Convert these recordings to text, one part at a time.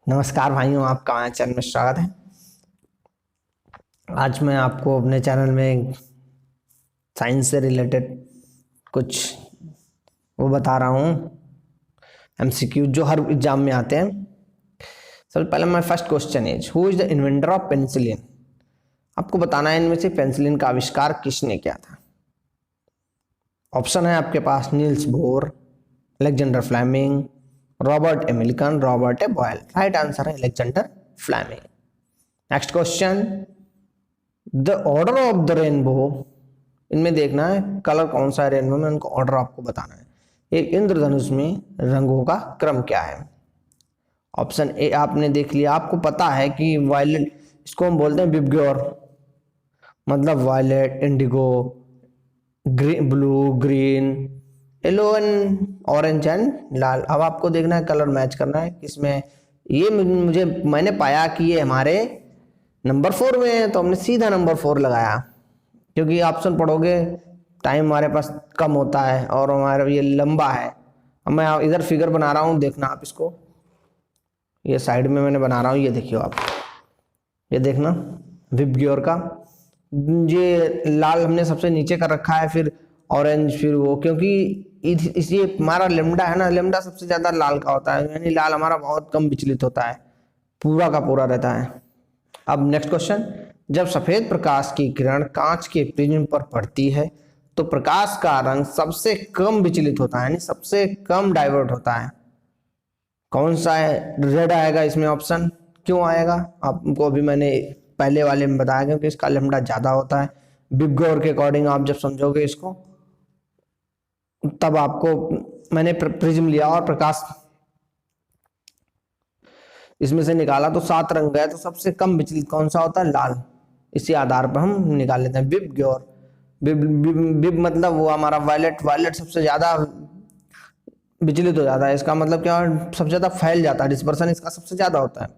नमस्कार भाइयों, आपका हमारे चैनल में स्वागत है। आज मैं आपको अपने चैनल में साइंस से रिलेटेड कुछ वो बता रहा हूँ, एमसीक्यू जो हर एग्जाम में आते हैं। सबसे पहले my first question is who is the inventor of penicillin. आपको बताना है इनमें से पेनिसिलिन का आविष्कार किसने किया था। ऑप्शन है आपके पास Niels Bohr, Alexander Fleming, Robert A Milton, Robert A Boyle. Right answer है Alexander Fleming. Next question, the order of the rainbow. इनमें देखना है कलर कौन सा है रेनबो में, उनको ऑर्डर आपको बताना है। एक इंद्रधनुष में रंगों का क्रम क्या है। ऑप्शन ए आपने देख लिया, आपको पता है कि वायलेट, इसको हम बोलते हैं विबग्योर, मतलब violet, indigo, green, blue, green, yellow and orange and लाल। अब आपको देखना है कलर मैच करना है किसमें। ये मैंने पाया कि ये हमारे नंबर 4 में है, तो हमने सीधा नंबर 4 लगाया, क्योंकि ऑप्शन पढ़ोगे टाइम हमारे पास कम होता है और हमारा ये लंबा है। अब मैं इधर फिगर बना रहा हूँ, देखना आप इसको, ये साइड में मैंने बना रहा हूँ, ये देखियो आप, ये देखना विबग्योर का। ये लाल हमने सबसे नीचे कर रखा है, फिर ऑरेंज, फिर वो, क्योंकि इसी हमारा लेमडा है ना, लेमडा सबसे ज्यादा लाल का होता है, यानी लाल हमारा बहुत कम विचलित होता है, पूरा का पूरा रहता है। अब नेक्स्ट क्वेश्चन, जब सफेद प्रकाश की किरण कांच के प्रिज्म पर पड़ती है तो प्रकाश का रंग सबसे कम विचलित होता है, यानी सबसे कम डाइवर्ट होता है, कौन सा है। रेड आएगा इसमें ऑप्शन। क्यों आएगा आपको अभी मैंने पहले वाले में बताया, क्योंकि इसका लेमडा ज्यादा होता है। विबग्योर के अकॉर्डिंग आप जब समझोगे इसको, तब आपको मैंने प्रिज्म लिया और प्रकाश इसमें से निकाला तो 7 रंग गए, तो सबसे कम विचलित कौन सा होता है, लाल। इसी आधार पर हम निकाल लेते हैं विबग्योर। विब मतलब वो हमारा वायलेट, वायलेट सबसे ज्यादा विचलित हो जाता है, इसका मतलब क्या, सबसे ज्यादा फैल जाता है, डिस्पर्सन इसका सबसे ज्यादा होता है।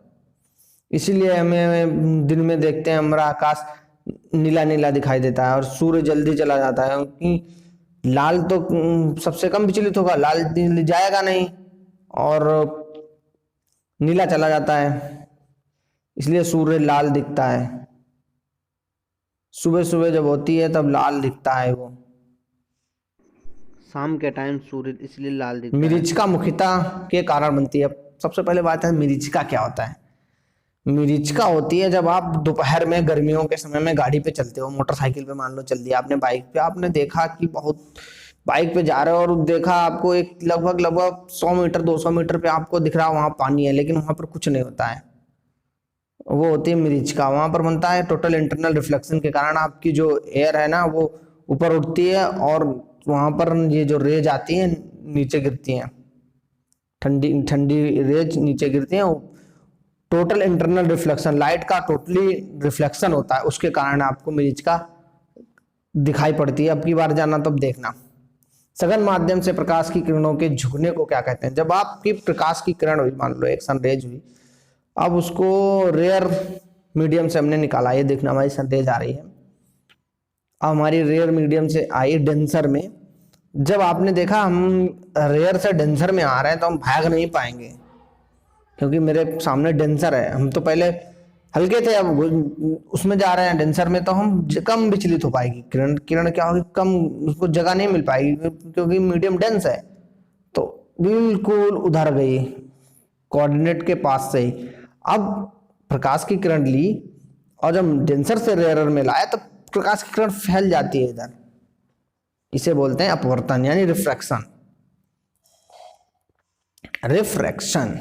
इसीलिए हमें दिन में देखते हैं हमारा आकाश नीला नीला दिखाई देता है और सूर्य जल्दी चला जाता है, क्योंकि लाल तो सबसे कम विचलित होगा, लाल जाएगा नहीं और नीला चला जाता है, इसलिए सूर्य लाल दिखता है। सुबह सुबह जब होती है तब लाल दिखता है वो, शाम के टाइम सूर्य इसलिए लाल दिखता है। मिरीचिका मुख्यतः के कारण बनती है। सबसे पहले बात है मिरीचिका क्या होता है। मिरीचिका होती है जब आप दोपहर में गर्मियों के समय में गाड़ी पे चलते हो, मोटरसाइकिल पे मान लो चल दिया आपने, बाइक पे आपने देखा कि बहुत बाइक पे जा रहे हो और देखा आपको एक लगभग 100 मीटर 200 मीटर पे आपको दिख रहा है वहां पानी है, लेकिन वहां पर कुछ नहीं होता है, वो होती है मिरीचिका। वहां पर बनता है टोटल इंटरनल रिफ्लेक्शन के कारण आपकी जो एयर है ना वो ऊपर उठती है और वहां पर ये जो रेज आती है नीचे गिरती हैं, ठंडी ठंडी रेज नीचे गिरती हैं। टोटल इंटरनल रिफ्लेक्शन, लाइट का टोटली रिफ्लेक्शन होता है, उसके कारण आपको मिरीचिका दिखाई पड़ती है। अब की बार जाना तब देखना। सघन माध्यम से प्रकाश की किरणों के झुकने को क्या कहते हैं। जब आपकी प्रकाश की किरण हुई, मान लो एक सनरेज हुई, अब उसको रेयर मीडियम से हमने निकाला, ये देखना हमारी सनरेज आ रही है, अब हमारी रेयर मीडियम से आई डेंसर में। जब आपने देखा हम रेयर से डेंसर में आ रहे हैं तो हम भाग नहीं पाएंगे, क्योंकि मेरे सामने डेंसर है। हम तो पहले हल्के थे, अब उसमें जा रहे हैं डेंसर में, तो हम कम विचलित हो पाएगी किरण। किरण क्या होगी, कम, उसको जगह नहीं मिल पाएगी, क्योंकि मीडियम डेंस है। तो बिल्कुल उधर गई कोऑर्डिनेट के पास से ही। अब प्रकाश की किरण ली और जब डेंसर से रेयर में लाया तो प्रकाश की किरण फैल जाती है इधर, इसे बोलते हैं अपवर्तन यानी रिफ्रैक्शन। रिफ्रैक्शन।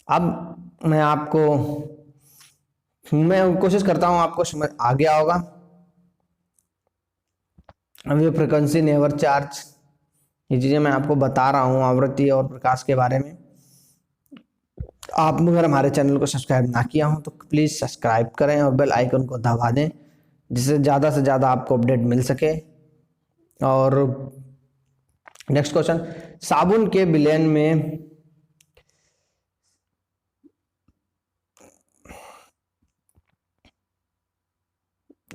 अब मैं कोशिश करता हूं आपको समझ आ गया होगा। अब ये फ्रिक्वेंसी नेवर चार्ज, ये चीजें मैं आपको बता रहा हूं आवृत्ति और प्रकाश के बारे में। आप अगर हमारे चैनल को सब्सक्राइब ना किया हो तो प्लीज सब्सक्राइब करें और बेल आइकन को दबा दें, जिससे ज़्यादा से ज़्यादा आपको अपडेट मिल सके। और नेक्स्ट क्वेश्चन, साबुन के विलयन में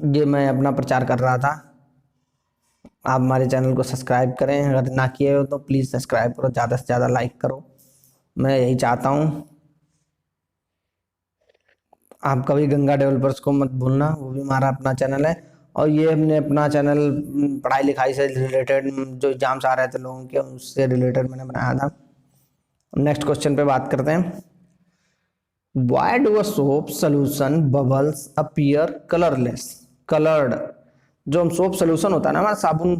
ये मैं अपना प्रचार कर रहा था, आप हमारे चैनल को सब्सक्राइब करें, अगर ना किए हो तो प्लीज़ सब्सक्राइब करो, ज़्यादा से ज़्यादा लाइक करो। मैं यही चाहता हूँ। आप कभी गंगा डेवलपर्स को मत भूलना, वो भी हमारा अपना चैनल है। और ये हमने अपना चैनल पढ़ाई लिखाई से रिलेटेड जो एग्जाम्स आ रहे थे लोगों के, उससे रिलेटेड मैंने बनाया था। नेक्स्ट क्वेश्चन पे बात करते हैं। Why do a soap solution bubbles appear colorless? Colored, जो हम सोप सोल्यूशन होता है ना हमारा साबुन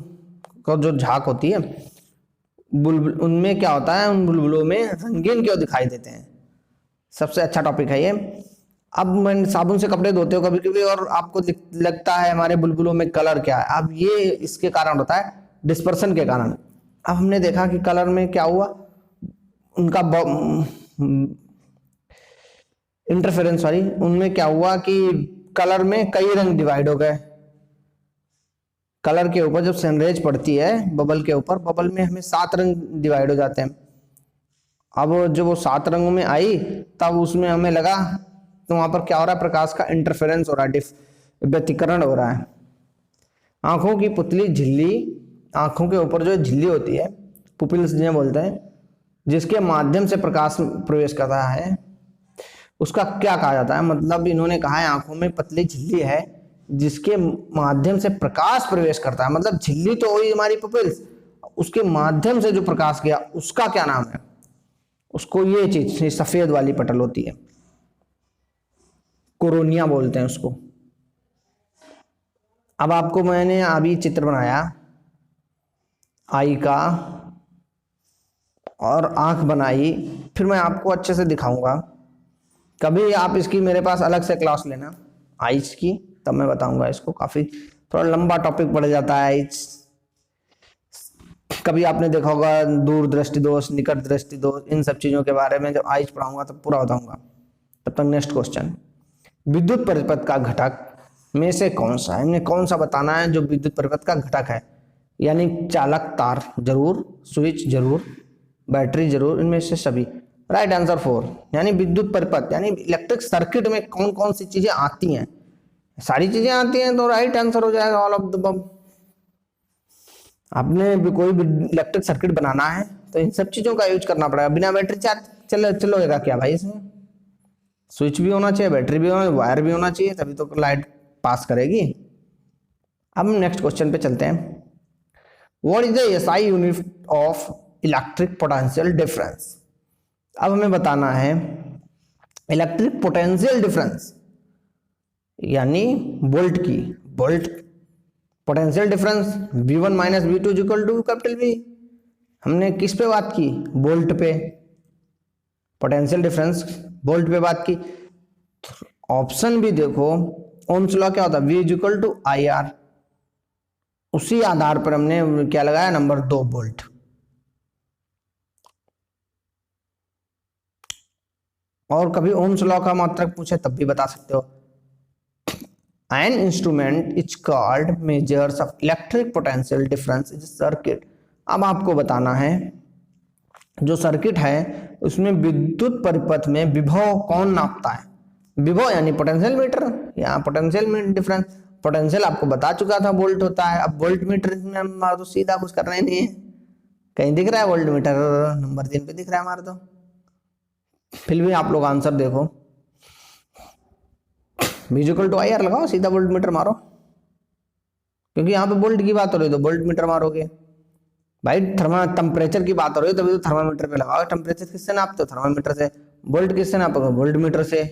का जो झाग होती है, बुलबुल उनमें क्या होता है, उन बुलबुलों में रंगीन क्यों दिखाई देते हैं? सबसे अच्छा टॉपिक है ये। अब मैं साबुन से कपड़े धोते हो कभी कभी और आपको लगता है हमारे बुलबुलों में कलर क्या है। अब ये इसके कारण होता है, डिस्पर्सन के कारण। अब हमने देखा कि कलर में क्या हुआ, उनका इंटरफेरेंस, सॉरी, उनमें क्या हुआ कि कलर में कई रंग डिवाइड हो गए। कलर के ऊपर जब सनरेज पड़ती है बबल के ऊपर, बबल में हमें 7 रंग डिवाइड हो जाते हैं। अब जब वो 7 रंगों में आई तब उसमें हमें लगा, तो वहां पर क्या हो रहा है, प्रकाश का इंटरफेरेंस हो रहा है, व्यतिकरण हो रहा है। आंखों की पुतली झिल्ली, आंखों के ऊपर जो झिल्ली होती है, पुपिल्स जिन्हें बोलते हैं, जिसके माध्यम से प्रकाश प्रवेश करता है, उसका क्या कहा जाता है? मतलब इन्होंने कहा है आंखों में पतली झिल्ली है जिसके माध्यम से प्रकाश प्रवेश करता है। मतलब झिल्ली तो हुई हमारी पुपिल्स, उसके माध्यम से जो प्रकाश गया उसका क्या नाम है? उसको ये चीज, ये सफेद वाली पटल होती है, कोरोनिया बोलते हैं उसको। अब आपको मैंने अभी चित्र बनाया आई का और आंख बनाई, फिर मैं आपको अच्छे से दिखाऊंगा। कभी आप इसकी मेरे पास अलग से क्लास लेना आइज की, तब मैं बताऊंगा इसको। काफी थोड़ा लंबा टॉपिक पड़ जाता है आइज। कभी आपने देखा होगा दूर दृष्टि दोष, निकट दृष्टि दोष, इन सब चीजों के बारे में जब आइज पढ़ाऊंगा तब पूरा बताऊंगा। तब तक नेक्स्ट क्वेश्चन, विद्युत परिपथ का घटक में से कौन सा है? इन्हें कौन सा बताना है जो विद्युत परिपथ का घटक है? यानी चालक तार जरूर, स्विच जरूर, बैटरी जरूर, इनमें से सभी। राइट आंसर 4, यानी विद्युत परिपथ यानी इलेक्ट्रिक सर्किट में कौन कौन सी चीजें आती हैं? सारी चीजें आती हैं, तो राइट आंसर हो जाएगा ऑल ऑफ द अबव। आपने भी कोई भी इलेक्ट्रिक सर्किट बनाना है तो इन सब चीजों का यूज करना पड़ेगा। बिना बैटरी चार्ज चलेगा क्या भाई? इसमें स्विच भी होना चाहिए, बैटरी भी होना, वायर भी होना चाहिए, तभी तो लाइट पास करेगी। अब हम नेक्स्ट क्वेश्चन पे चलते हैं। What is the SI unit of electric potential difference? अब हमें बताना है इलेक्ट्रिक पोटेंशियल डिफरेंस यानी वोल्ट की, volt potential difference V1 minus V2 equal to capital V। हमने किस पे बात की? वोल्ट पे। पोटेंशियल डिफरेंस वोल्ट पे बात की। ऑप्शन भी देखो, ओम्स लॉ क्या होता है? V equal to IR। उसी आधार पर हमने क्या लगाया? Number 2 volt. और कभी ओम्स लॉ का मात्रक पूछे तब भी बता सकते हो। An instrument is called measures of electric potential difference in circuit। अब आपको बताना है जो सर्किट है उसमें विद्युत परिपथ में विभव कौन नापता है? विभव यानी पोटेंशियल मीटर, यहाँ पोटेंशियल डिफरेंस। पोटेंशियल आपको बता चुका था वोल्ट होता है। अब वोल्ट मीटर में हमारा तो सीधा कुछ करना ही नहीं है। कहीं दिख रहा है वोल्ट मीटर? नंबर 3 पे दिख रहा है हमारा तो। फिर भी आप लोग आंसर देखो, V इक्वल टू IR लगाओ, सीधा वोल्ट मीटर मारो, क्योंकि यहाँ पे वोल्ट की बात हो रही है तो वोल्ट मीटर मारोगे। भाई टेम्परेचर की बात हो रही है तभी तो थर्मामीटर पे लगाओ। टेम्परेचर किससे नापते हो? थर्मामीटर से। वोल्ट किससे नापोगे? वोल्ट मीटर से।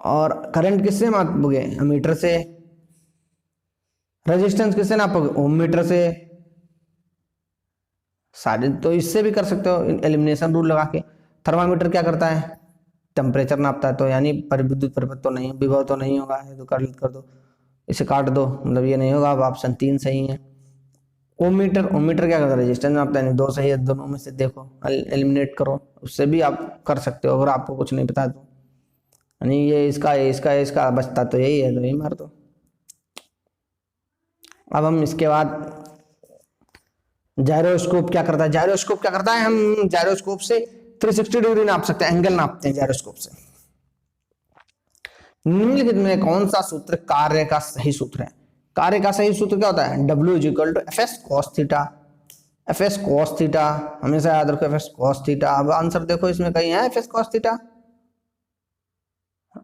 और करंट किससे नापोगे? मीटर से। रेजिस्टेंस किससे नापोगे? ओम मीटर से। सारे तो इससे भी कर सकते हो एलिमिनेशन रूल लगा के। थर्मामीटर क्या करता है? टेम्परेचर नापता है, तो यानी विद्युत परिपथ तो नहीं, विभव तो नहीं होगा, तो कर दो, इसे काट दो, मतलब ये नहीं होगा। अब ऑप्शन 3 सही है। ओम मीटर, ओम मीटर क्या करता है? रेजिस्टेंस नापता है। 2 सही है, दोनों में से देखो, एलिमिनेट करो, उससे भी आप कर सकते हो अगर आपको कुछ नहीं पता तो। यानी ये इसका बचता तो यही है, तो यही मार दो। अब हम इसके बाद जायरोस्कोप क्या करता है? जायरोस्कोप क्या करता है? हम जायरोस्कोप से 360 डिग्री नाप सकते हैं, एंगल नापते हैं जायरोस्कोप से। निम्नलिखित में कौन सा सूत्र कार्य का सही सूत्र है? कार्य का सही सूत्र क्या होता है? W equal to FS cos theta. F S cos theta, हमेशा याद रखो एफ एस कॉस थीटा। अब आंसर देखो इसमें कहीं है एफ एस कॉस थीटा,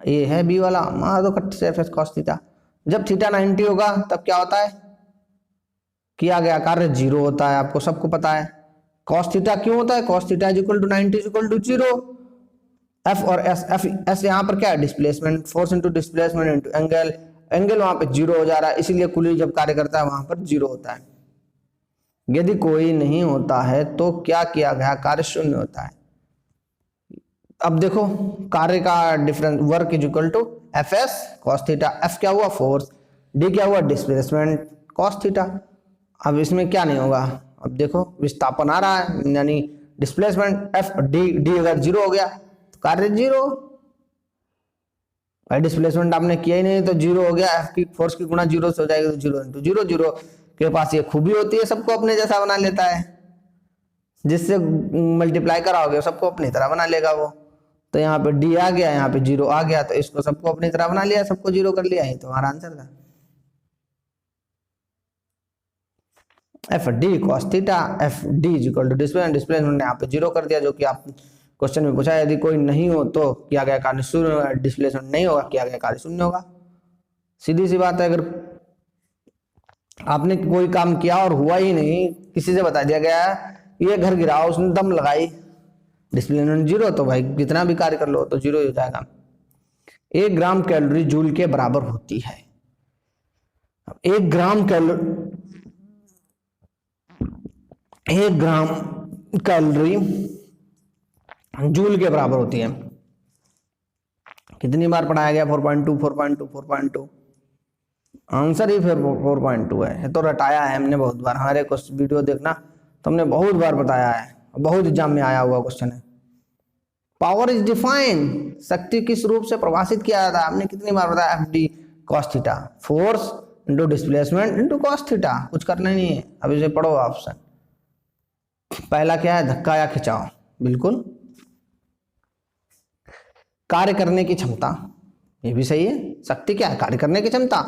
ये है बी वाला, मार दो कट से एफ एस कॉस थीटा। जब थीटा 90 होगा तब क्या होता है, किया गया कार्य जीरो होता है, आपको सबको पता है। कॉस थीटा क्यों होता है, cos theta is equal to 90 is equal to zero. F और एस, एस यहाँ पर क्या है, displacement, force into displacement into angle, angle वहां पे जीरो हो जा रहा है, इसीलिए कुली जब कार्य करता है वहां पर जीरो होता है। यदि कोई नहीं होता है तो क्या किया गया कार्य शून्य होता है। अब देखो कार्य का difference, work is equal to F S cos theta, F क्या हुआ फोर्स, डी क्या हुआ डिस्प्लेसमेंट कॉस थीटा। अब इसमें क्या नहीं होगा, अब देखो विस्थापन आ रहा है, यानी डिस्प्लेसमेंट एफ डी, डी अगर जीरो हो गया तो कार्य जीरो, भाई डिस्प्लेसमेंट आपने किया ही नहीं तो जीरो हो गया, एफ की फोर्स की गुणा जीरो से हो जाएगी तो जीरो इंटू जीरो। जीरो के पास ये खूबी होती है, सबको अपने जैसा बना लेता है, जिससे मल्टीप्लाई कराओगे सबको अपनी तरह बना लेगा वो। तो यहाँ पे डी आ गया, यहाँ पे जीरो आ गया, तो इसको सबको अपनी तरह बना लिया, सबको जीरो कर लिया, ये तो हमारा आंसर था। F D cos theta, F D is equal to displacement, displacement यहाँ पे जीरो कर दिया, जो कि आप क्वेश्चन में पूछा, यदि कोई नहीं हो तो किया गया कार्य शून्य होगा, डिस्प्लेसमेंट नहीं होगा किया गया कार्य शून्य होगा। सीधी सी बात है, अगर आपने कोई काम किया और हुआ ही नहीं, किसी से बता दिया गया ये घर गिराओ, उसने दम लगाई, डिस्प्लेसमेंट जीरो, तो भाई कितना भी कार्य कर लो तो जीरो ही हो जाएगा। 1 ग्राम कैलोरी जूल के बराबर होती है। 1 ग्राम कैलोरी जूल के बराबर होती है। कितनी बार पढ़ाया गया, 4.2 4.2 4.2, आंसर ही फिर 4.2 है। तो रटाया है हमने बहुत बार, हमारे कुछ वीडियो देखना तो हमने बहुत बार बताया है, बहुत एग्जाम में आया हुआ क्वेश्चन है। पावर इज डिफाइन, शक्ति किस रूप से परिभाषित किया जाता है, हमने कितनी बार बताया, F D cos theta, force into displacement into cos theta, कुछ करना नहीं है। अब इसे पढ़ो ऑप्शन, पहला क्या है, धक्का या खिंचाव, बिल्कुल। कार्य करने की क्षमता, ये भी सही है, शक्ति क्या है, कार्य करने की क्षमता।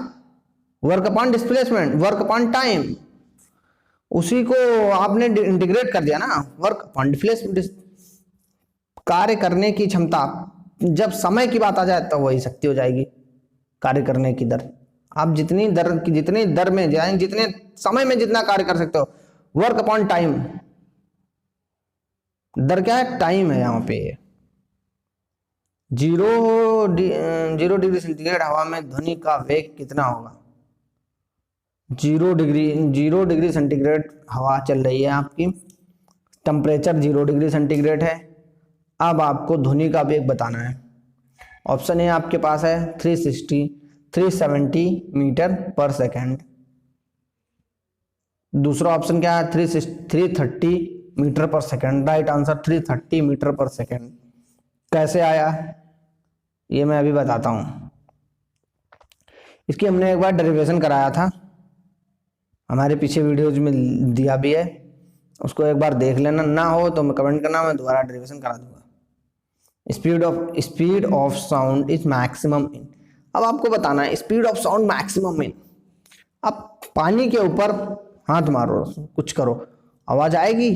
Work upon displacement, work upon time, उसी को आपने इंटीग्रेट कर दिया ना, वर्क अपॉन डिस्प्लेसमेंट, कार्य करने की क्षमता। जब समय की बात आ जाए तो वही शक्ति हो जाएगी, कार्य करने की दर। आप जितनी दर में जाएं, जितने समय में जितना कार्य कर सकते हो, वर्क अपॉन टाइम, दर क्या है, टाइम है यहाँ पे। 0 डिग्री सेंटीग्रेड हवा में ध्वनि का वेग कितना होगा। 0 डिग्री सेंटीग्रेड हवा चल रही है आपकी, टेम्परेचर 0 डिग्री सेंटीग्रेड है। अब आपको ध्वनि का वेग बताना है। ऑप्शन ए आपके पास है 370 मीटर पर सेकेंड, दूसरा ऑप्शन क्या है 330 मीटर पर सेकेंड। राइट आंसर 330 मीटर पर सेकेंड। कैसे आया ये मैं अभी बताता हूं। इसकी हमने एक बार डेरिवेशन कराया था, हमारे पीछे वीडियोज में दिया भी है, उसको एक बार देख लेना, ना हो तो मैं कमेंट करना, मैं दोबारा डेरिवेशन करा दूंगा। Speed of sound is maximum in, अब आपको बताना है speed of sound maximum in. आप पानी के ऊपर हाथ मारो, कुछ करो, आवाज आएगी,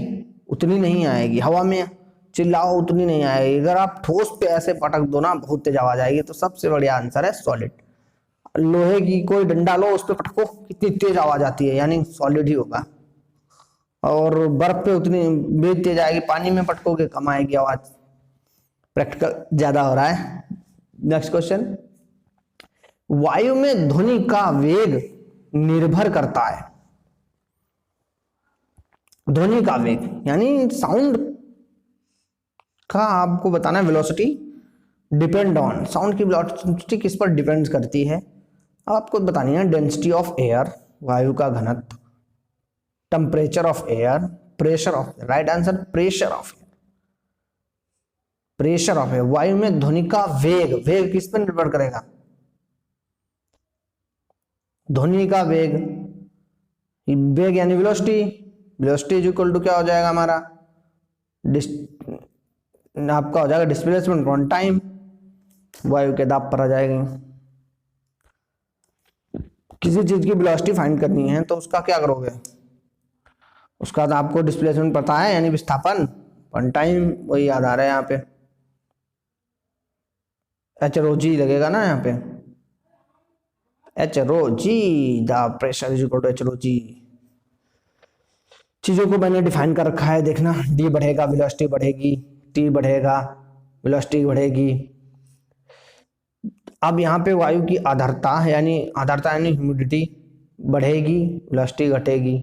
उतनी नहीं आएगी। हवा में चिल्लाओ, उतनी नहीं आएगी। अगर आप ठोस पे ऐसे पटक दो ना, बहुत तेज आवाज आएगी। तो सबसे बढ़िया आंसर है सॉलिड। लोहे की कोई डंडा लो, उस पे पटको, कितनी तेज आवाज आती है, यानी सॉलिड ही होगा। और बर्फ पे उतनी बेज तेज आएगी, पानी में पटकोगे कम आएगी आवाज। प्रैक्टिकल ज्यादा हो रहा है। नेक्स्ट क्वेश्चन, वायु में ध्वनि का वेग निर्भर करता है। ध्वनि का वेग यानी साउंड का आपको बताना है वेलोसिटी डिपेंड ऑन, साउंड की वेलोसिटी किस पर डिपेंड करती है आपको बतानी है। डेंसिटी ऑफ एयर, वायु का घनत्व, temperature of air, pressure of, right answer pressure of air, pressure of air. वायु में ध्वनि का वेग, वेग किस पर निर्भर करेगा, ध्वनि का वेग, वेग यानी velocity, velocity is equal to क्या हो जाएगा हमारा, आपका हो जाएगा डिस्प्लेसमेंट ऑन टाइम, वायु के दाब पर आ जाएगी। किसी चीज की वेलोसिटी फाइंड करनी है तो उसका क्या करोगे, उसका बाद आपको डिस्प्लेसमेंट पता है, यानी विस्थापन, वन टाइम, वही याद आ रहा है यहाँ पे, एच रो जी लगेगा ना यहाँ पे, h rho g, the pressure is equal to h rho g. चीजों को मैंने डिफाइन कर रखा है, देखना, डी बढ़ेगा वेलोसिटी बढ़ेगी, टी बढ़ेगा वेलोसिटी बढ़ेगी। अब यहाँ पे वायु की आर्द्रता यानी ह्यूमिडिटी बढ़ेगी, वेलोसिटी घटेगी।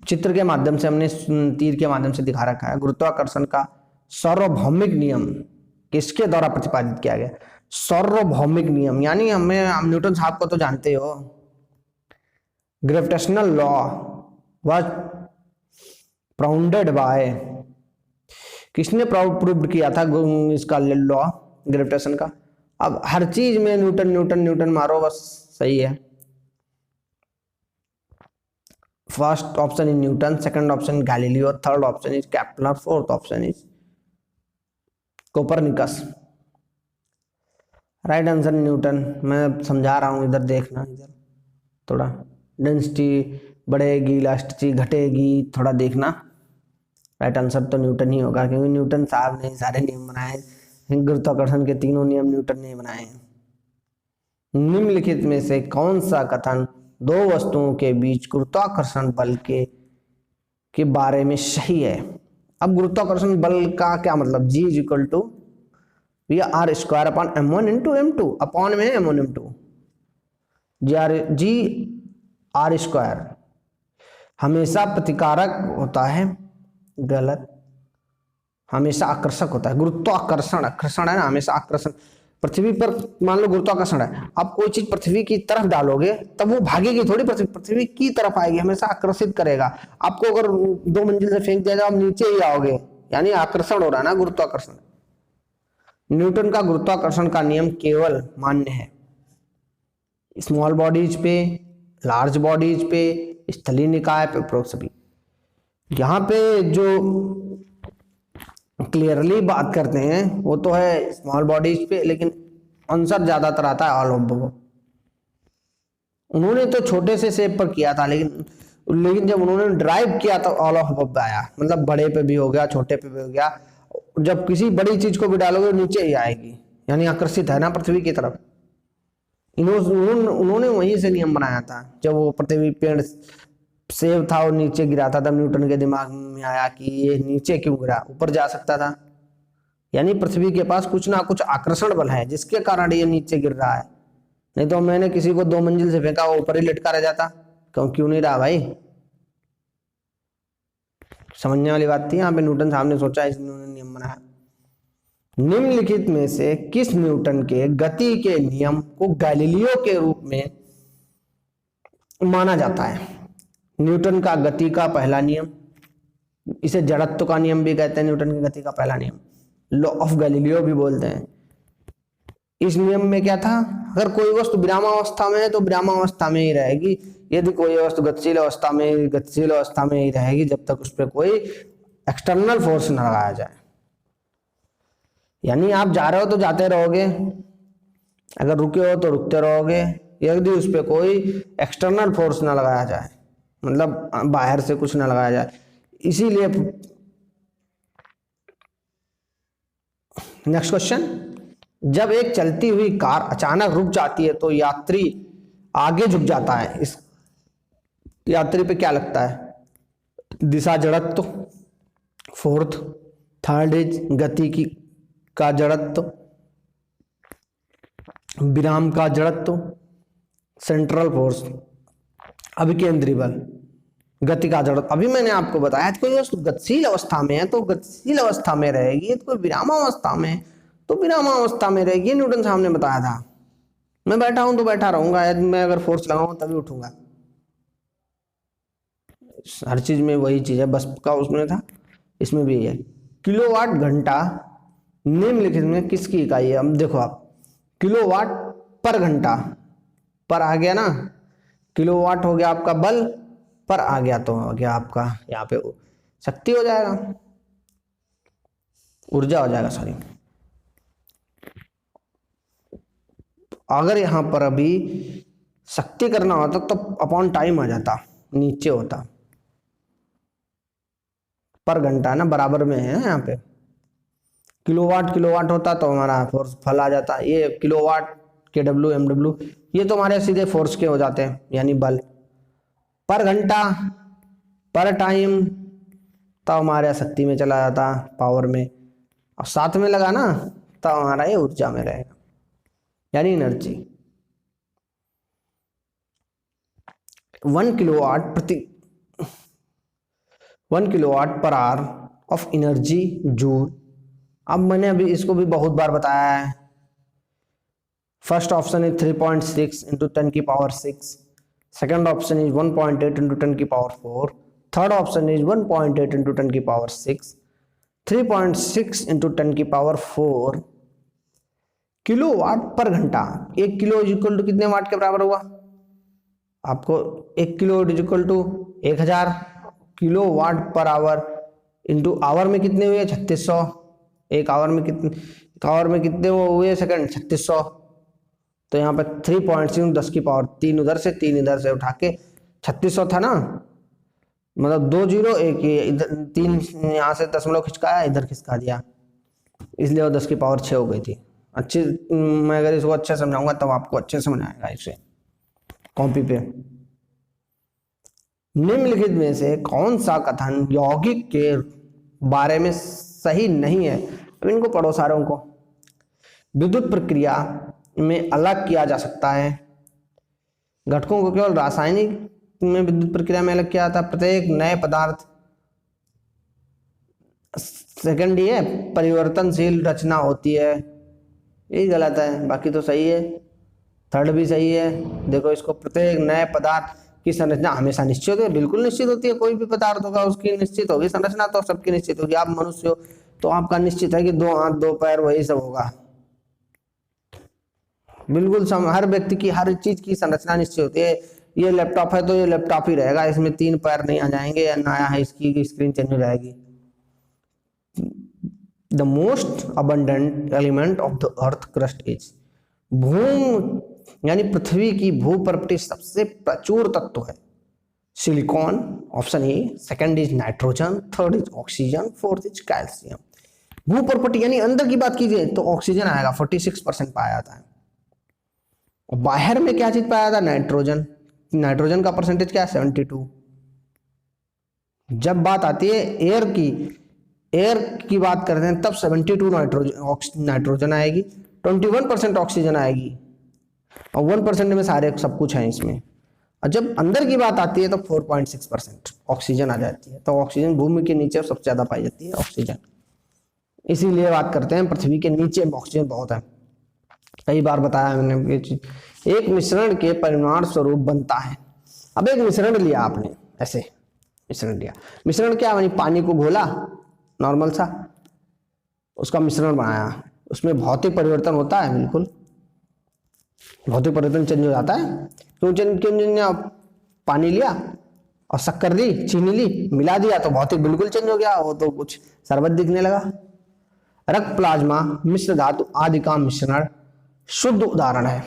चित्र के माध्यम से हमने, तीर के माध्यम से दिखा रखा है। गुरुत्वाकर्षण का सार्वभौमिक नियम किसके द्वारा प्रतिपादित किया गया? सार्वभौमिक नियम, यानी हम न्यूटन साहब को तो जानते हो। ग्रेविटेशनल लॉ वाज प्राउंडेड बाय, किसने प्रूव्ड किया था इसका लॉ ग्रेविटेशन का? अब हर चीज में न्यूटन न्यूटन न्यूटन मारो बस, सही है। First option is Newton, second option Galileo, third option is Kepler, fourth option is Copernicus. Right answer Newton. मैं समझा रहा हूं, इधर देखना, इधर थोड़ा डेंसिटी बढ़ेगी, इलास्टिसिटी घटेगी, थोड़ा देखना। राइट आंसर तो न्यूटन ही होगा, क्योंकि न्यूटन साहब ने सारे नियम बनाए, गुरुत्वाकर्षण के तीनों नियम न्यूटन ने बनाए हैं। निम्नलिखित में से कौन सा कथन दो वस्तुओं के बीच गुरुत्वाकर्षण बल के बारे में सही है? अब गुरुत्वाकर्षण बल का क्या मतलब? G is equal to R square upon m1 into m2, upon में m1 m2, ji are square हमेशा प्रतिकारक होता है, गलत, हमेशा आकर्षक होता है। गुरुत्वाकर्षण आकर्षण है ना, हमेशा आकर्षण। पृथ्वी पर मान लो गुरुत्वाकर्षण है, आप कोई चीज पृथ्वी की तरफ डालोगे तब वो भागेगी थोड़ी, पृथ्वी की तरफ आएगी, हमेशा आकर्षित करेगा। आपको अगर 2 मंजिल से फेंक दिया जाए आप नीचे ही आओगे, यानी आकर्षण हो रहा है ना, गुरुत्वाकर्षण। न्यूटन का गुरुत्वाकर्षण का नियम केवल मान्य है स्मॉल बॉडीज पे, लार्ज बॉडीज पे, स्थलीय निकाय पे, उपरोक्त सभी। यहाँ पे जो क्लियरली बात करते हैं वो तो है स्मॉल बॉडीज पे, लेकिन आंसर ज्यादातर आता है ऑल ऑफ अबव। उन्होंने तो छोटे से शेप पर किया था, लेकिन जब उन्होंने ड्राइव किया तो ऑल ऑफ अबव आया, मतलब बड़े पे भी हो गया, छोटे पे भी हो गया। जब किसी बड़ी चीज को भी डालोगे नीचे ही आएगी, यानी आकर्षित है ना पृथ्वी की तरफ। उन्होंने वहीं से नियम बनाया था। जब वो पृथ्वी पेड़ सेब था और नीचे गिरा था, तब न्यूटन के दिमाग में आया कि ये नीचे क्यों गिरा, ऊपर जा सकता था। यानी पृथ्वी के पास कुछ ना कुछ आकर्षण बल है जिसके कारण ये नीचे गिर रहा है। नहीं तो मैंने किसी को 2 मंजिल से फेंका, वो ऊपर ही लटका रह जाता। क्यों नहीं रहा भाई? समझने वाली बात थी। यहाँ पे न्यूटन साहब ने सोचा, इसलिए उन्होंने नियम बनाया। निम्नलिखित में से किस न्यूटन के गति के नियम को गैलीलियो के रूप में माना जाता है? न्यूटन का गति का पहला नियम, इसे जड़त्व का नियम भी कहते हैं, न्यूटन की गति का पहला नियम, लॉ ऑफ गैलीलियो भी बोलते हैं। इस नियम में क्या था? अगर कोई वस्तु विरामावस्था में है तो विरामावस्था में ही रहेगी, यदि कोई वस्तु गतिशील अवस्था में ही रहेगी, जब तक उस पर कोई एक्सटर्नल फोर्स न लगाया जाए। यानी आप जा रहे हो तो जाते रहोगे, अगर रुके हो तो रुकते रहोगे, यदि उस पर कोई एक्सटर्नल फोर्स न लगाया जाए, मतलब बाहर से कुछ न लगाया जाए। इसीलिए नेक्स्ट क्वेश्चन, जब एक चलती हुई कार अचानक रुक जाती है तो यात्री आगे झुक जाता है, इस यात्री पे क्या लगता है? दिशा जड़त्व, फोर्थ, थर्ड इज गति का जड़त्व, विराम का जड़त्व, सेंट्रल फोर्स, अभिकेंद्री बल, गति का जड़त्व। अभी मैंने आपको बताया कोई वस्तु गतिशील अवस्था में है तो गतिशील अवस्था में रहेगी, कोई विरामावस्था में तो विरामावस्था में रहेगी। न्यूटन साहब ने बताया था। मैं बैठा हूं तो बैठा रहूंगा, मैं अगर फोर्स लगाऊं तभी उठूंगा। हर चीज में वही चीज है, बस का उसमें था, इसमें भी है। किलोवाट घंटा निम्नलिखित में किसकी इकाई है? अब देखो आप, किलोवाट पर घंटा, पर आ गया ना, किलोवाट हो गया आपका बल, पर आ गया तो हो गया आपका यहाँ पे शक्ति हो जाएगा, ऊर्जा हो जाएगा, सॉरी। अगर यहां पर अभी शक्ति करना होता तो अपॉन टाइम आ जाता, नीचे होता। पर घंटा ना बराबर में है यहाँ पे। किलोवाट होता तो हमारा फोर्स फल आ जाता। ये किलोवाट KW MW ये तो हमारे सीधे फोर्स के हो जाते हैं, यानी बल। पर घंटा पर टाइम तो हमारे शक्ति में चला जाता, पावर में, और साथ में लगा ना तो हमारा ये ऊर्जा में रहेगा, यानी energy. 1 kilowatt per hour of energy joule. अब मैंने अभी इसको भी बहुत बार बताया है। फर्स्ट ऑप्शन इज 3.6 इंटू 10 की power 6, second option is 1.8 into 10 की power 4, third option is 1.8 into 10 की पावर 6, 3.6 इंटू 10 की पावर 4 किलोवाट पर घंटा। 1 किलो इक्वल टू कितने वाट के बराबर हुआ आपको? 1 kilo equal to 1000 kilo watt per hour into our में कितने हुए? 3600। एक आवर में कितने वो हुए सेकंड? 3600। तो यहाँ पे 3.6 10 की पावर 3 उधर से 3 इधर से उठा के 3600 था ना, मतलब 2 0 1 इधर 3 यहाँ से दशमलव खिसकाया, इधर खिसका दिया, इसलिए वो 10 की पावर 6 हो गई थी। अच्छी, मैं अगर इसको अच्छे समझाऊंगा तब आपको अच्छे समझ आएगा। इसे कॉपी पे निम्नलिखित में से कौन सा कथन यौगिक के बारे में सही नहीं है? अब इनको पढ़ो सारों को। विद्युत प्रक्रिया में अलग किया जा सकता है। घटकों को केवल रासायनिक में विद्युत प्रक्रिया में अलग किया जाता है। प्रत्येक नए पदार्थ, सेकंड ये परिवर्तनशील रचना होती है, यही गलत है, बाकी तो सही है। थर्ड भी सही है। देखो इसको, प्रत्येक नए पदार्थ की संरचना हमेशा निश्चित है, बिल्कुल निश्चित होती है। कोई भी पदार्थ होगा उसकी निश्चित होगी संरचना, तो सबकी निश्चित होगी। आप मनुष्य हो तो आपका निश्चित है कि 2 हाथ 2 पैर वही सब होगा, बिल्कुल हर व्यक्ति की हर चीज की संरचना निश्चित होती है। ये लैपटॉप है तो ये लैपटॉप ही रहेगा, इसमें 3 पैर नहीं आ जाएंगे, या नया है इसकी स्क्रीन चेंज हो जाएगी। The most abundant element of the earth crust is, भूमि यानी पृथ्वी की भूपर्पटी सबसे प्रचुर तत्व है silicon, option A. Second is nitrogen, third is oxygen, fourth is calcium. भूपर्पटी यानी अंदर की बात कीजिए तो ऑक्सीजन आएगा, 46% पाया जाता है। और बाहर में क्या चीज पाया जाता है? नाइट्रोजन। नाइट्रोजन का परसेंटेज क्या है? 72। जब बात आती है एयर की बात करते हैं तब 72 नाइट्रोजन आएगी, 21% ऑक्सीजन आएगी, और 1% में सारे सब कुछ है इसमें। और जब अंदर की बात आती है तो 4.6% ऑक्सीजन आ जाती है। तो ऑक्सीजन भूमि के नीचे सबसे ज्यादा पाई जाती है ऑक्सीजन, इसीलिए बात करते हैं पृथ्वी के नीचे ऑक्सीजन बहुत है। कई बार बताया मैंने ये चीज। एक मिश्रण के परिमाण स्वरूप बनता है। अब एक मिश्रण लिया आपने, ऐसे मिश्रण लिया, मिश्रण क्या बनी? पानी को घोला नॉर्मल सा, उसका मिश्रण बनाया, उसमें भौतिक परिवर्तन होता है, बिल्कुल भौतिक परिवर्तन चेंज हो जाता है। क्यों? पानी लिया और शक्कर ली, चीनी ली, मिला दिया तो भौतिक बिल्कुल चेंज हो गया, वो तो कुछ शरबत दिखने लगा। रक्त, प्लाज्मा, मिश्र धातु आदि का मिश्रण शुद्ध उदाहरण है।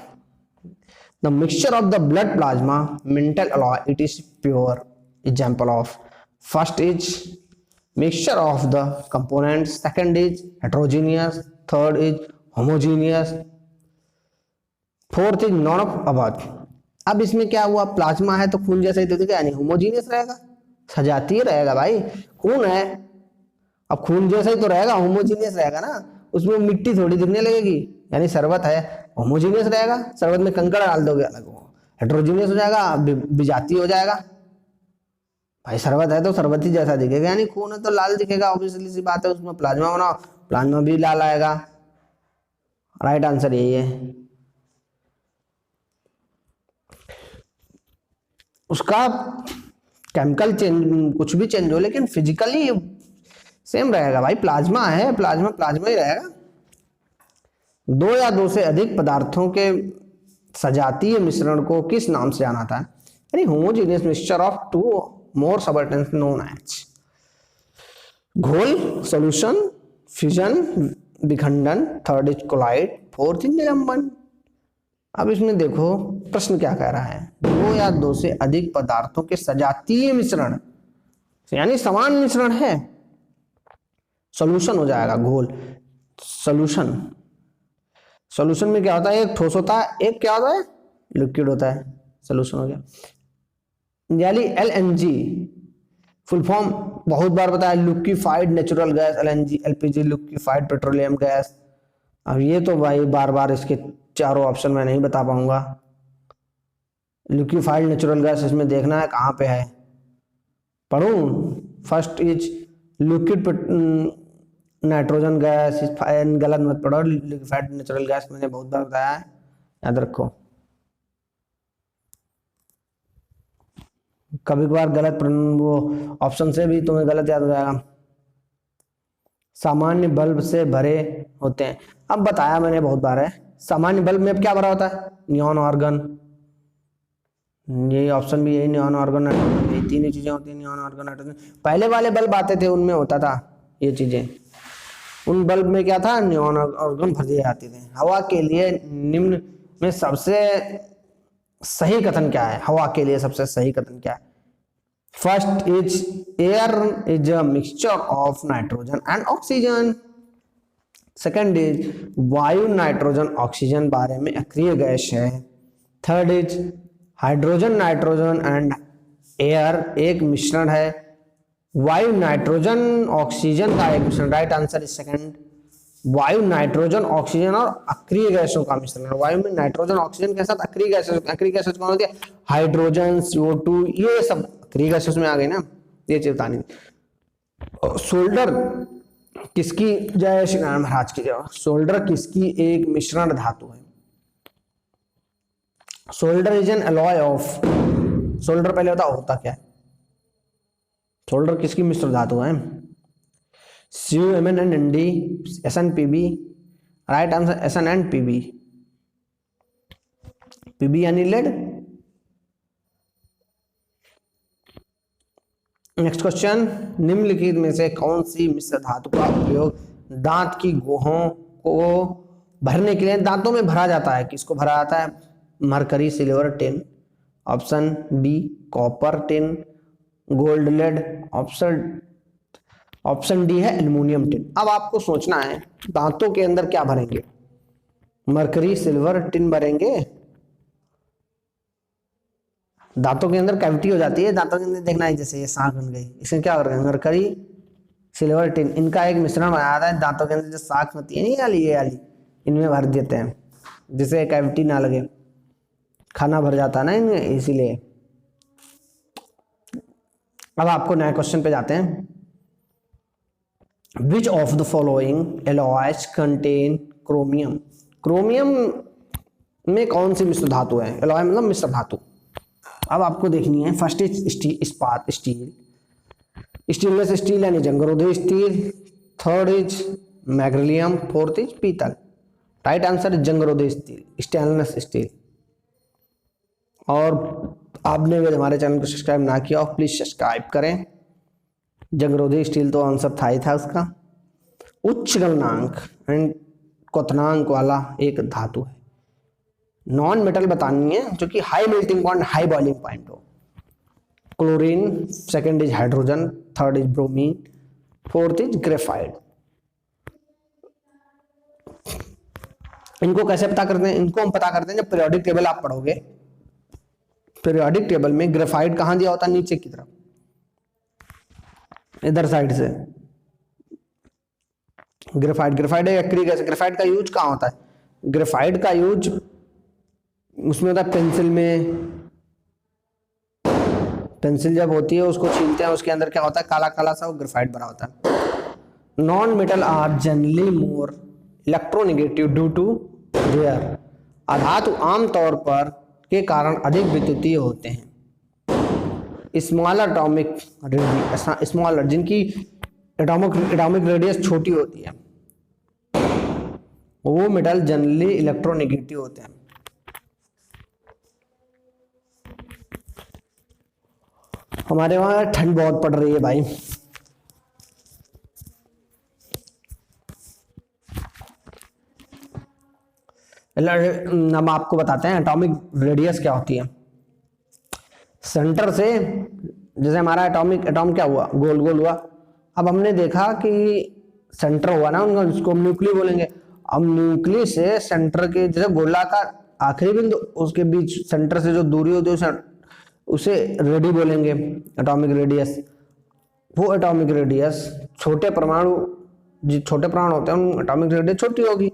The mixture of the blood plasma mental alloy, it is pure example of. First is mixture of the components, second is heterogeneous, third is homogeneous, fourth is none of about. अब इसमें क्या हुआ? प्लाज्मा है तो खून जैसा ही तो दिखेगा, यानी होमोजीनियस रहेगा, सजातीय रहेगा भाई। खून है, अब खून जैसा ही तो रहेगा, होमोजीनियस रहेगा ना, उसमें मिट्टी थोड़ी दिखने लगेगी। यानी शरबत है, होमोजीनियस रहेगा, शरबत में कंकड़ डाल दोगे अलग हो, हेट्रोजीनियस हो जाएगा, विजातीय हो जाएगा। भाई शरबत है तो शरबत ही जैसा दिखेगा, यानी खून है तो लाल दिखेगा, ऑब्वियसली सी बात है। उसमें प्लाज्मा बनाओ, प्लाज्मा भी लाल आएगा। राइट आंसर यही है। उसका केमिकल चेंज कुछ भी चेंज हो, लेकिन फिजिकली सेम रहेगा भाई। प्लाज्मा है, प्लाज्मा प्लाज्मा ही रहेगा। 2 या 2 से अधिक पदार्थों के सजातीय मिश्रण को किस नाम से जाना था? यानी homogeneous mixture of 2 more substance known as. घोल, सॉल्यूशन, फ्यूजन, विखंडन, third is colloid, fourth is निलंबन। अब इसमें देखो प्रश्न क्या कह रहा है? 2 या 2 से अधिक पदार्थों के सजातीय मिश्रण, यानी समान मिश्रण है, सॉल्यूशन हो जाएगा, घोल। सॉल्यूशन, सॉल्यूशन में क्या होता है, एक ठोस होता है, एक क्या होता है, लिक्विड होता है, सॉल्यूशन हो गया। यानी LNG फुल फॉर्म बहुत बार बताया, liquefied natural gas, LNG, LPG liquefied petroleum gas. अब ये तो भाई बार बार इसके चारों ऑप्शन में नहीं बता पाऊंगा। लिक्विफाइड नेचुरल गैस इसमें देखना है कहाँ पे है, पढ़ूं। First is liquid nitrogen gas, गलत मत पढ़ो, लिक्विफाइड नेचुरल गैस मैंने बहुत बार बताया है, याद रखो। कभी कभार गलत वो ऑप्शन से भी तुम्हें गलत याद हो जाएगा। सामान्य बल्ब से भरे होते हैं, अब बताया मैंने बहुत बार है। सामान्य बल्ब में अब क्या भरा होता है, नियॉन आर्गन, ये ऑप्शन भी यही, नियॉन आर्गन नाइट्रोजन, ये तीन ही चीजें होती हैं, नियॉन आर्गन नाइट्रोजन। पहले वाले बल्ब आते थे उनमें होता था ये चीजें, उन बल्ब में क्या था, नियॉन आर्गन भर दिए जाते थे। हवा के लिए निम्न में सबसे सही कथन क्या है, हवा के लिए सबसे सही कथन क्या है? First is air is a mixture of nitrogen and oxygen. Second is वायु नाइट्रोजन ऑक्सीजन बारे में अक्रिय गैस है। Third is hydrogen nitrogen and air एक मिश्रण है। वायु नाइट्रोजन ऑक्सीजन का एक मिश्रण, राइट आंसर इज सेकंड, वायु नाइट्रोजन ऑक्सीजन और अक्रिय गैसों का मिश्रण है। वायु में नाइट्रोजन ऑक्सीजन के साथ अक्रिय गैसें, अक्रिय गैसें कौन होती है, हाइड्रोजन, CO2, ये सब अक्रिय गैसें में आ गई ना, ये चीज बतानी। सोल्डर किसकी, जय श्री राम महाराज की जय। सोल्डर किसकी एक मिश्रण धातु है? Solder is an alloy of, solder पहले होता क्या है, सोल्डर किसकी मिश्र धातु है? CuMnND, SnPb, right answer SnNPb, Pb यानी लेड। नेक्स्ट क्वेश्चन, निम्नलिखित में से कौन सी मिश्र धातु का उपयोग दांत की गुहों को भरने के लिए, दांतों में भरा जाता है, किसको भरा जाता है? Mercury, silver, tin. Option B copper, tin, gold lead. Option D है एल्युमिनियम टिन। अब आपको सोचना है दांतों के अंदर क्या भरेंगे, मरकरी, सिल्वर, टिन भरेंगे। दांतों के अंदर कैविटी हो जाती है, दांतों के अंदर देखना है, जैसे ये सांख बन गई, इसमें क्या करेंगे, मरकरी, सिल्वर, टिन, इनका एक मिश्रण बनाया था। दांतों के अंदर जो सांख होती है नहीं वाली, ये वाली, इनमें भर देते हैं जिससे कैविटी ना लगे, खाना भर जाता है ना इनमें, इसीलिए। अब आपको नए क्वेश्चन पे जाते हैं। Which of the following alloys contain chromium? Chromium में कौन सी मिश्र धातु है? एलॉय मतलब मिश्र धातु। अब आपको देखनी है, फर्स्ट इज इस्पात, स्टील, स्टीनलेस स्टील यानी जंगरोधे steel. Third is magnesium, fourth is पीतल। राइट आंसर इज जंगरोधे स्टील, स्टेनलेस स्टील। और आपने अगर हमारे चैनल को सब्सक्राइब ना किया हो प्लीज सब्सक्राइब करें। जंगरोधे स्टील तो आंसर था ही था उसका। उच्च गलनांक एंड क्वथनांक वाला एक धातु है। नॉन मेटल बतानी है जो कि high melting point, high boiling point हो। Chlorine, second is hydrogen, third is bromine, fourth is graphite. इनको कैसे पता करते हैं? इनको हम पता करते हैं जब पीरियोडिक टेबल आप पढ़ोगे। पीरियोडिक टेबल में ग्रेफाइट कहां दिया होता है? नीचे की तरफ, इधर साइड से। ग्रेफाइट, ग्रेफाइट एक अक्रिय गैस। ग्रेफाइट का यूज कहां होता है? ग्रेफाइट का यूज उसमें होता है पेंसिल में। पेंसिल जब होती है उसको छीलते हैं, उसके अंदर क्या होता है, काला काला सा, वो ग्रेफाइट भरा होता है। Non metal are generally more electronegative due to their, अधातु आमतौर पर के कारण अधिक विद्युतीय होते हैं। स्मॉलर एटॉमिक रेडियस, स्मॉलर जिनकी एटॉमिक रेडियस छोटी होती है, वो मेटल जनरली इलेक्ट्रोनेगेटिव होते हैं। हमारे वहां ठंड बहुत पड़ रही है भाई। हम आपको बताते हैं एटॉमिक रेडियस क्या होती है। सेंटर से, जैसे हमारा एटॉम क्या हुआ, गोल गोल हुआ। अब हमने देखा कि सेंटर हुआ ना उनका, उसको हम न्यूक्ली बोलेंगे। अब न्यूक्ली से सेंटर के जैसे गोलाकार आखिरी बिंदु, उसके बीच सेंटर से जो दूरी होती है उसे रेडी बोलेंगे, एटॉमिक रेडियस। वो एटॉमिक रेडियस छोटे परमाणु, जो छोटे परमाणु होते हैं उन एटॉमिक रेडियस छोटी होगी,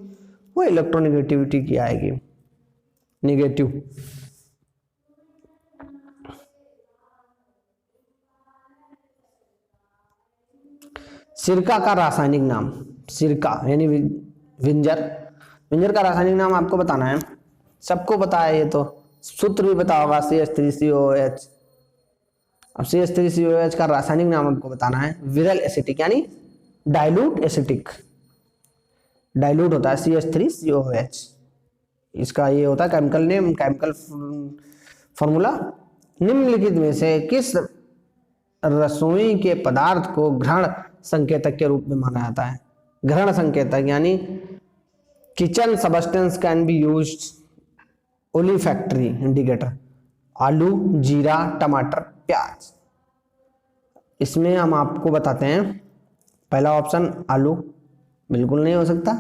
वो इलेक्ट्रोनेगेटिविटी की आएगी, नेगेटिव। सिरका का रासायनिक नाम, सिरका यानी विंजर, विंजर का रासायनिक नाम आपको बताना है, सबको पता है ये तो, सूत्र भी पता होगा, CH3COOH। अब CH3COOH का रासायनिक नाम आपको बताना है, विरल एसिटिक यानी डाइल्यूट एसिटिक, डाइल्यूट होता है CH3COOH। इसका ये होता है केमिकल नेम, केमिकल फॉर्मूला। निम्नलिखित में से किस रसोई के पदार्थ को ग्रहण संकेतक के रूप में माना जाता है? ग्रहण संकेतक यानी kitchen substance can be used olfactory indicator, आलू, जीरा, टमाटर, प्याज। इसमें हम आपको बताते हैं, पहला ऑप्शन आलू बिल्कुल नहीं हो सकता,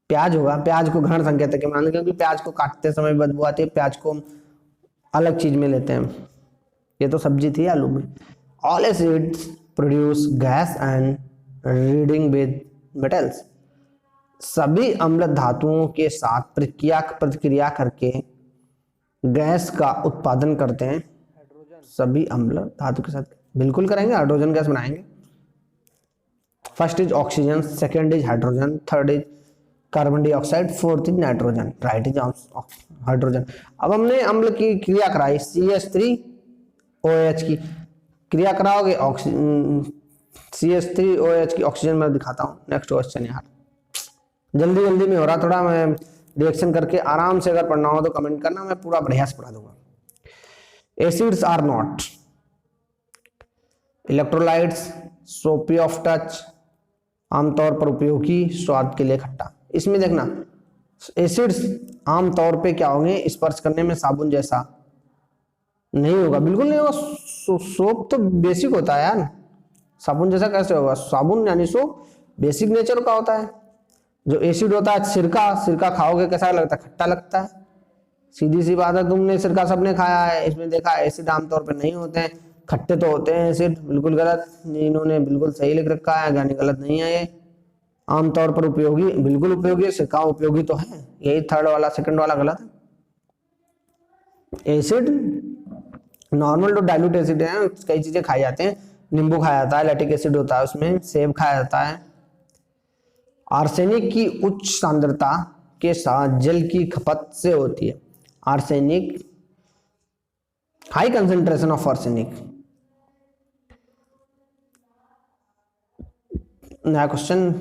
प्याज होगा। प्याज को ग्रहण संकेतक के मानते, क्योंकि प्याज को काटते समय बदबू आती है, प्याज को अलग चीज में लेते हैं, ये तो सब्जी थी आलू में। All acids produce gas and reading with metals, सभी अम्ल धातुओं के साथ प्रतिक्रिया करके गैस का उत्पादन करते हैं। सभी अम्ल धातु के साथ बिल्कुल करेंगे, हाइड्रोजन गैस बनाएंगे। First is oxygen, second is hydrogen, third is carbon dioxide, fourth is nitrogen, right is hydrogen. अब हमने अम्ल की क्रिया कराई, CH3OH की क्रिया कराओगे, CH3OH की ऑक्सीजन में दिखाता हूँ। नेक्स्ट क्वेश्चन यार, जल्दी जल्दी में हो रहा थोड़ा, मैं रिएक्शन करके आराम से अगर पढ़ना हो तो कमेंट करना, मैं पूरा बढ़िया से पढ़ा दूंगा। एसिड्स आर नॉट इलेक्ट्रोलाइट्स, सोपी ऑफ टच, आमतौर पर उपयोगी, स्वाद के लिए खट्टा। इसमें देखना, एसिड्स आमतौर पे क्या होंगे, स्पर्श करने में साबुन जैसा नहीं होगा, बिल्कुल नहीं होगा। सोप तो बेसिक होता है यार, साबुन जैसा कैसे होगा? साबुन यानी सोप बेसिक नेचर का होता है। जो एसिड होता है, सिरका, सिरका खाओगे कैसा लगता है? खट्टा लगता है, सीधी सी बात है। तुमने सिरका सबने खाया है, इसमें देखा एसिड आमतौर पर नहीं होते हैं, खट्टे तो होते हैं एसिड। बिल्कुल गलत, इन्होंने बिल्कुल सही लिख रखा है, यानी गलत नहीं है ये। आमतौर पर उपयोगी, बिल्कुल उपयोगी, सिरका उपयोगी तो है, यही थर्ड वाला, सेकंड वाला गलत है। Acid normal to dilute acid है, कई चीजें खाई जाते हैं, नींबू खाया जाता है, लैक्टिक एसिड होता है उसमें, सेब खाया जाता है। आर्सेनिक की उच्च सांद्रता के साथ जल की खपत से होती है। Arsenic, high concentration of arsenic. नया question,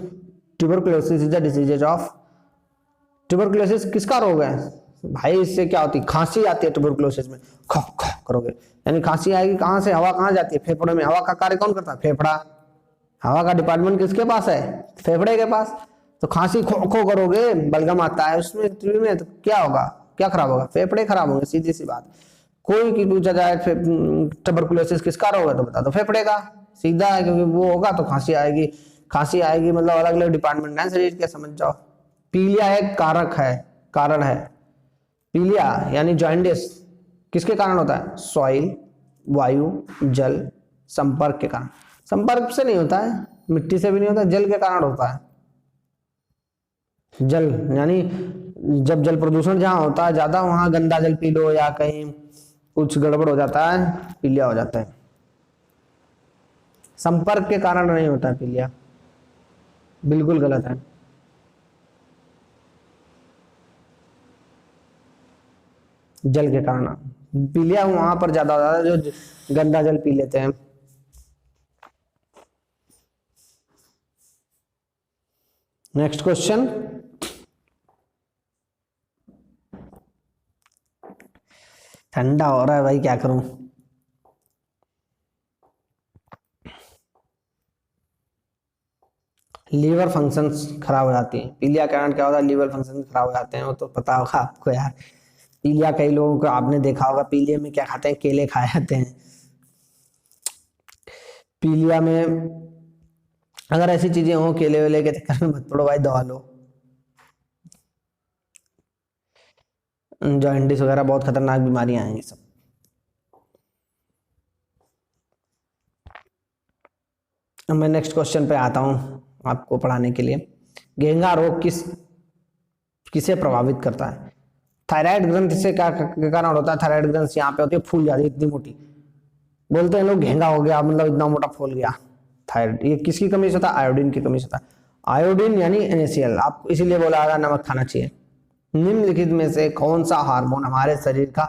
tuberculosis is the disease of, tuberculosis किसका रोग है भाई? इससे क्या होती है? खांसी आती है ट्यूबरकुलोसिस में, खो खो करोगे यानी खांसी आएगी। कहां से? हवा कहां जाती है? फेफड़े में। हवा का कार्य कौन करता है? फेफड़ा। हवा का डिपार्टमेंट किसके पास है? फेफड़े के पास। तो खांसी खो खो करोगे, बलगम आता है उसमें में, तो क्या होगा? क्या खराब होगा? फेफड़े खराब होंगे, सीधी सी बात। कोई की पूछा जाए ट्यूबरकुलोसिस किसका रोग है तो बता दो फेफड़े का, सीधा है, क्योंकि वो होगा तो खांसी आएगी। खांसी आएगी मतलब अलग अलग डिपार्टमेंट है शरीर के, समझ जाओ। पीलिया एक कारक है, कारण है। पीलिया यानी जॉइंडिस किसके कारण होता है? सॉइल, वायु, जल, संपर्क के कारण। संपर्क से नहीं होता है, मिट्टी से भी नहीं होता, जल के कारण होता है। जल यानी जब जल प्रदूषण जहां होता है ज्यादा, वहां गंदा जल पी लो या कहीं कुछ गड़बड़ हो जाता है, पीलिया हो जाता है। संपर्क के कारण नहीं होता है पीलिया, बिल्कुल गलत है। जल के कारण पीलिया वहां पर ज्यादा होता है जो गंदा जल पी लेते हैं। नेक्स्ट क्वेश्चन, ठंडा हो रहा है भाई, क्या करूं। लीवर फंक्शंस खराब हो जाती है। पीलिया के कारण क्या होता है? लीवर फंक्शन खराब हो जाते हैं, वो तो पता होगा आपको यार। पीलिया कई लोगों को आपने देखा होगा, पीलिया में क्या खाते हैं? केले खाए जाते हैं। पीलिया में अगर ऐसी चीजें हो, केले वेले के चक्कर में मत पड़ो भाई, दवा लो। जॉइंटिस वगैरह बहुत खतरनाक बीमारियां हैं ये सब। अब मैं नेक्स्ट क्वेश्चन पे आता हूं आपको पढ़ाने के लिए। घेंगा रोग किसे प्रभावित करता है? थायराइड ग्रंथि से क्या कारण होता है? थायराइड ग्रंथि यहाँ पे होती है, फूल जाती है इतनी मोटी, बोलते हैं लोग घेंगा हो गया, मतलब इतना मोटा फूल गया। थायराइड ये किसकी कमी से होता है? आयोडीन की कमी से होता है। आयोडीन यानी NaCl, आपको इसीलिए बोला जाता है नमक खाना चाहिए। निम्नलिखित में से कौन सा हार्मोन हमारे शरीर का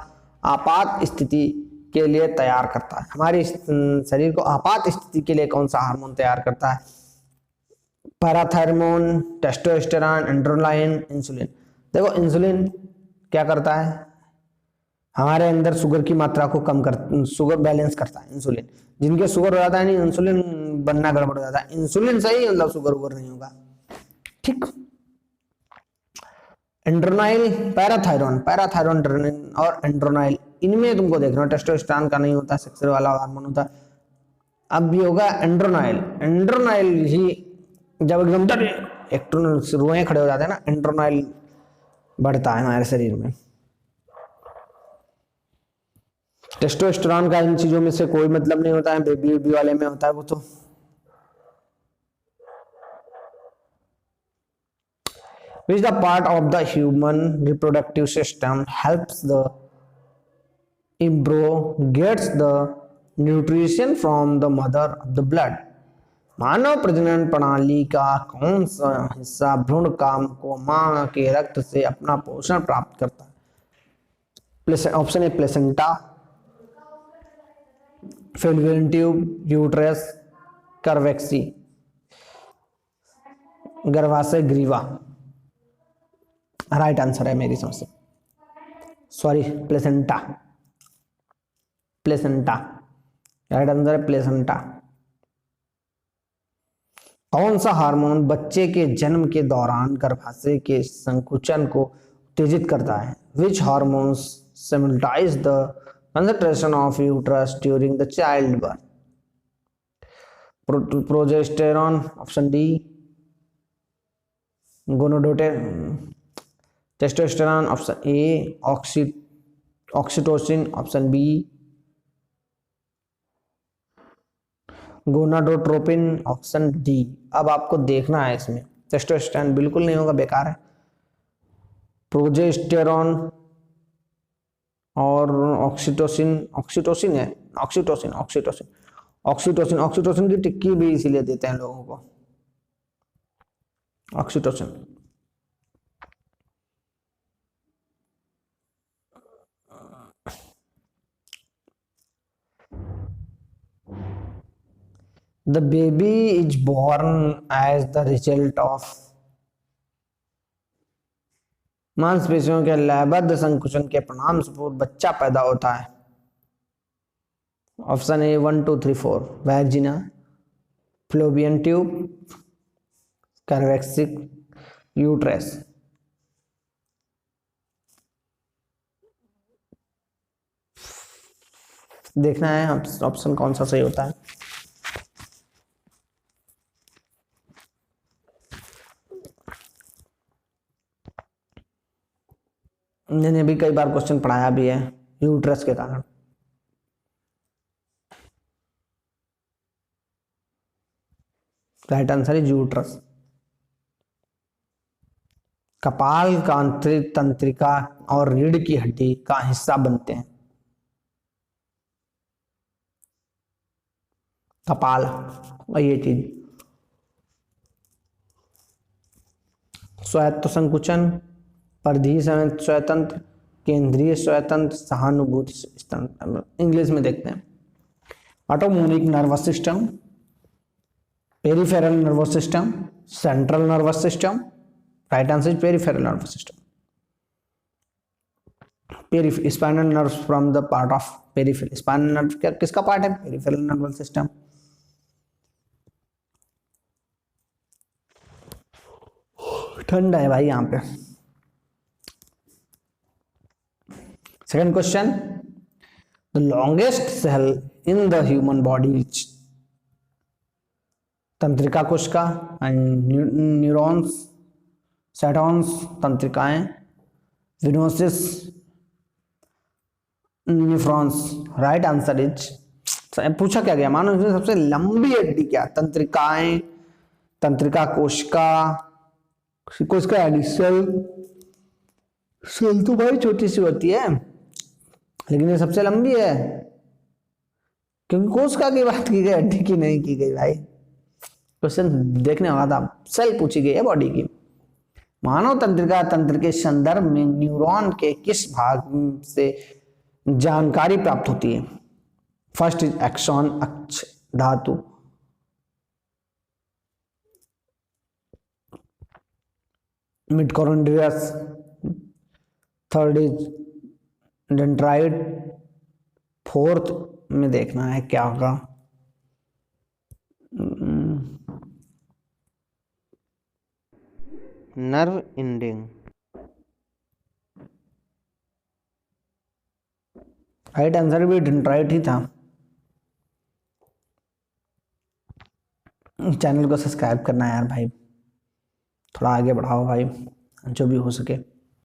आपात स्थिति के लिए तैयार करता है? हमारे शरीर को आपात स्थिति के लिए कौन सा हार्मोन तैयार करता है? पैराथायरमोन, टेस्टोस्टेरोन, एंड्रोलाइन, इंसुलिन। देखो इंसुलिन क्या करता है? हमारे अंदर शुगर की मात्रा को कम कर, शुगर बैलेंस करता है इंसुलिन। जिनके शुगर हो जाता है नहीं, इंसुलिन बनना गड़बड़ हो जाता है। इंसुलिन सही मतलब शुगर उगर नहीं होगा, ठीक। एंड्रोनाइल, पैराथायरॉन और एंड्रोनाइल, इनमें तुमको देखना है टेस्टोस्टेरोन का नहीं होता, सेक्सुअल वाला हार्मोन होता है। अब ये होगा एंड्रोनाइल। एंड्रोनाइल ही जब एकदम इलेक्ट्रॉन रोए खड़े हो जाते हैं ना, एंड्रोनाइल बढ़ता है हमारे शरीर में। टेस्टोस्टेरोन का इन चीजों में से कोई मतलब नहीं होता है, बेबी वाले में होता है वो तो। Which the part of the human reproductive system helps the embryo gets the nutrition from the mother of the blood? मानव प्रजनन प्रणाली का कौन सा हिस्सा भ्रूण काम को मां के रक्त से अपना पोषण प्राप्त करता है? Option A placenta, fallopian tube, uterus, cervix, गर्भाशय ग्रीवा। राइट आंसर है मेरी समझ से, sorry placenta, placenta right answer है, प्लेसेंटा। कौन सा हार्मोन बच्चे के जन्म के दौरान गर्भाशय के संकुचन को उत्तेजित करता है? Which hormones simulate the concentration of uterus during the child birth? Progesterone option D, testosterone option A, oxytocin option B, gonadotropin option D. अब आपको देखना है इसमें, टेस्टोस्टेरोन बिल्कुल नहीं होगा, बेकार है। प्रोजेस्टेरॉन और ऑक्सीटोसिन, ऑक्सीटोसिन है, ऑक्सीटोसिन ऑक्सीटोसिन ऑक्सीटोसिन ऑक्सीटोसिन की टिक्की भी इसीलिए देते हैं लोगों को, oxytocin. The baby is born as the result of मांसपेशियों के लयबद्ध संकुचन के परिणाम स्वरूप बच्चा पैदा होता है। Option A 1 2 3 4, vagina, fallopian tube, cervix, uterus. देखना है ऑप्शन कौन सा सही होता है। मैंने भी कई बार क्वेश्चन पढ़ाया भी है, यूट्रस के कारण। राइट आंसर है यूट्रस। कपाल का आंतरिक तंत्रिका और रीढ़ की हड्डी का हिस्सा बनते हैं। कपाल और ये चीज, स्वायत्त संकुचन, परिधीय स्वतंत्र, केंद्रीय स्वतंत्र, सहानुभूति तंत्र। इंग्लिश में देखते हैं। Autonomic nervous system, peripheral nervous system, central nervous system. Right answer is peripheral nervous system. Spinal nerves from the part of peripheral. Spinal nerve किसका पार्ट है? Peripheral nervous system. ठंडा है भाई यहाँ पे। Second question, the longest cell in the human body, तंत्रिका कोशिका and neurons, सेटॉन्स तंत्रिकाएं, विनोसिस न्यूफ्रॉन्स। राइट आंसर इज, पूछा क्या गया, मानो इसमें सबसे लंबी हड्डी क्या, तंत्रिकाएं, तंत्रिका कोशिका, कोशिका एडिसल, सेल तो भाई छोटी सी होती है लेकिन ये सबसे लंबी है, क्योंकि कोशिका की बात की गई, हड्डी की नहीं की गई भाई। क्वेश्चन देखने वाला था, सेल पूछी गई है बॉडी की। मानव तंत्रिका तंत्र के संदर्भ में न्यूरॉन के किस भाग से जानकारी प्राप्त होती है? फर्स्ट इज एक्सॉन, अक्ष धातु, मिटोकॉन्ड्रियस, थर्ड इज डेंड्राइट, फोर्थ में देखना है क्या होगा, नर्व एंडिंग। राइट आंसर भी डेंड्राइट ही था। चैनल को सब्सक्राइब करना है यार भाई, थोड़ा आगे बढ़ाओ भाई जो भी हो सके।